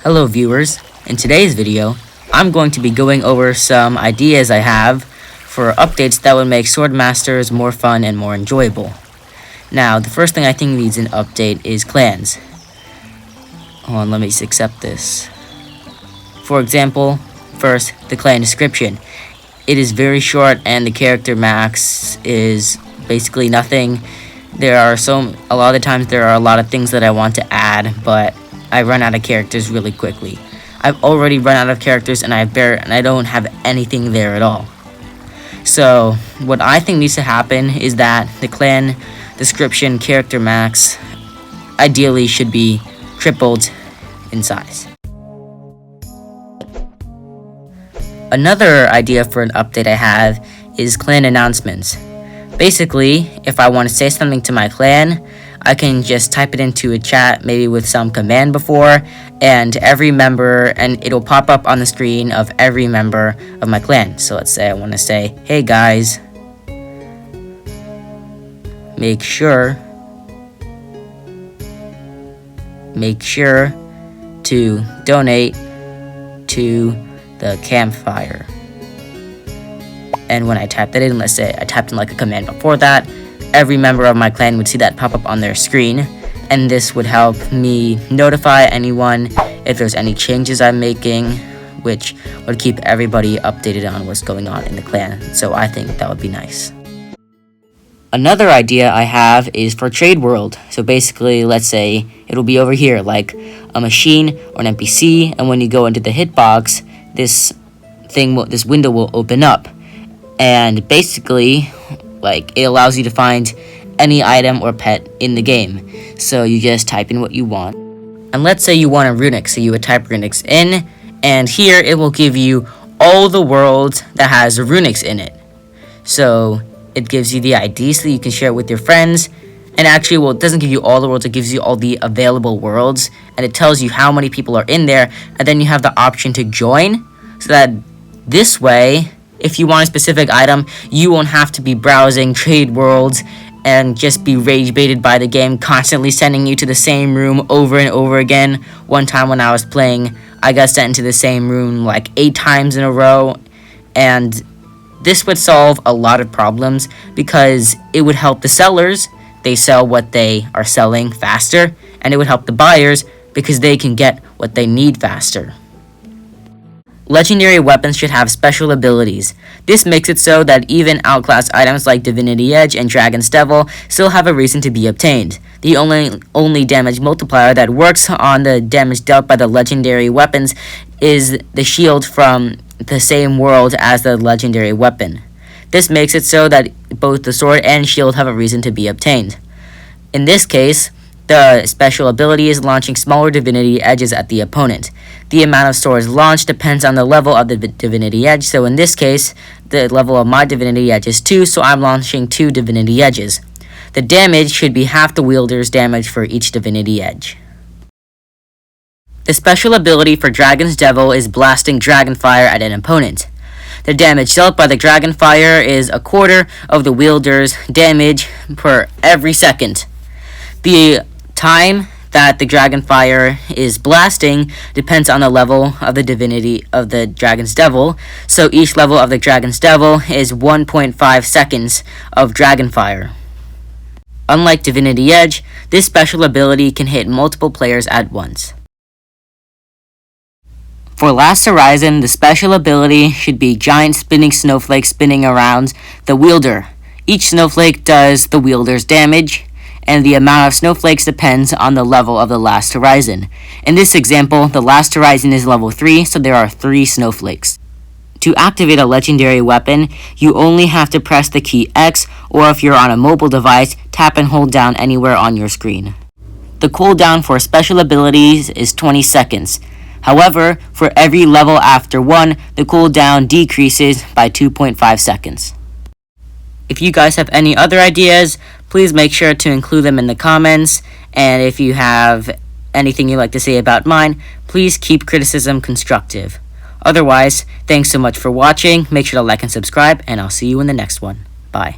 Hello viewers, in today's video, I'm going to be going over some ideas I have for updates that would make Swordmasters more fun and more enjoyable. Now, the first thing I think needs an update is clans. Hold on, let me accept this. For example, first, the clan description. It is very short and the character max is basically nothing. A lot of the times there are a lot of things that I want to add, but I run out of characters really quickly. I've already run out of characters and I don't have anything there at all. So what I think needs to happen is that the clan description character max ideally should be tripled in size. Another idea for an update I have is clan announcements. Basically, if I want to say something to my clan, I can just type it into a chat, maybe with some command before, and it'll pop up on the screen of every member of my clan. So let's say I want to say, hey guys, make sure to donate to the campfire. And when I type that in, let's say I typed in like a command before that, every member of my clan would see that pop up on their screen, and this would help me notify anyone if there's any changes I'm making, which would keep everybody updated on what's going on in the clan. So I think that would be nice. Another idea I have is for Trade World. So basically, let's say it'll be over here, like a machine or an NPC, and when you go into the hitbox, this window will open up, and basically, it allows you to find any item or pet in the game. So you just type in what you want. And let's say you want a runic, so you would type runics in, and here it will give you all the worlds that has runics in it. So it gives you the ID so you can share it with your friends. And actually, it doesn't give you all the worlds, it gives you all the available worlds, and it tells you how many people are in there, and then you have the option to join, so that this way, if you want a specific item, you won't have to be browsing trade worlds and just be rage baited by the game, constantly sending you to the same room over and over again. One time when I was playing, I got sent into the same room like 8 times in a row, and this would solve a lot of problems because it would help the sellers. They sell what they are selling faster, and it would help the buyers because they can get what they need faster. Legendary weapons should have special abilities. This makes it so that even outclassed items like Divinity Edge and Dragon's Devil still have a reason to be obtained. The only damage multiplier that works on the damage dealt by the legendary weapons is the shield from the same world as the legendary weapon. This makes it so that both the sword and shield have a reason to be obtained. In this case, the special ability is launching smaller divinity edges at the opponent. The amount of swords launched depends on the level of the divinity edge, so in this case, the level of my divinity edge is 2, so I'm launching 2 divinity edges. The damage should be half the wielder's damage for each divinity edge. The special ability for Dragon's Devil is blasting Dragonfire at an opponent. The damage dealt by the Dragonfire is a quarter of the wielder's damage per every second. The time that the Dragonfire is blasting depends on the level of the divinity of the Dragon's Devil, so each level of the Dragon's Devil is 1.5 seconds of Dragonfire. Unlike Divinity Edge, this special ability can hit multiple players at once. For Last Horizon, the special ability should be giant spinning snowflakes spinning around the wielder. Each snowflake does the wielder's damage, and the amount of snowflakes depends on the level of the Last Horizon. In this example, the Last Horizon is level 3, so there are 3 snowflakes. To activate a legendary weapon, you only have to press the key X, or if you're on a mobile device, tap and hold down anywhere on your screen. The cooldown for special abilities is 20 seconds. However, for every level after 1, the cooldown decreases by 2.5 seconds. If you guys have any other ideas, please make sure to include them in the comments, and if you have anything you'd like to say about mine, please keep criticism constructive. Otherwise, thanks so much for watching, make sure to like and subscribe, and I'll see you in the next one. Bye.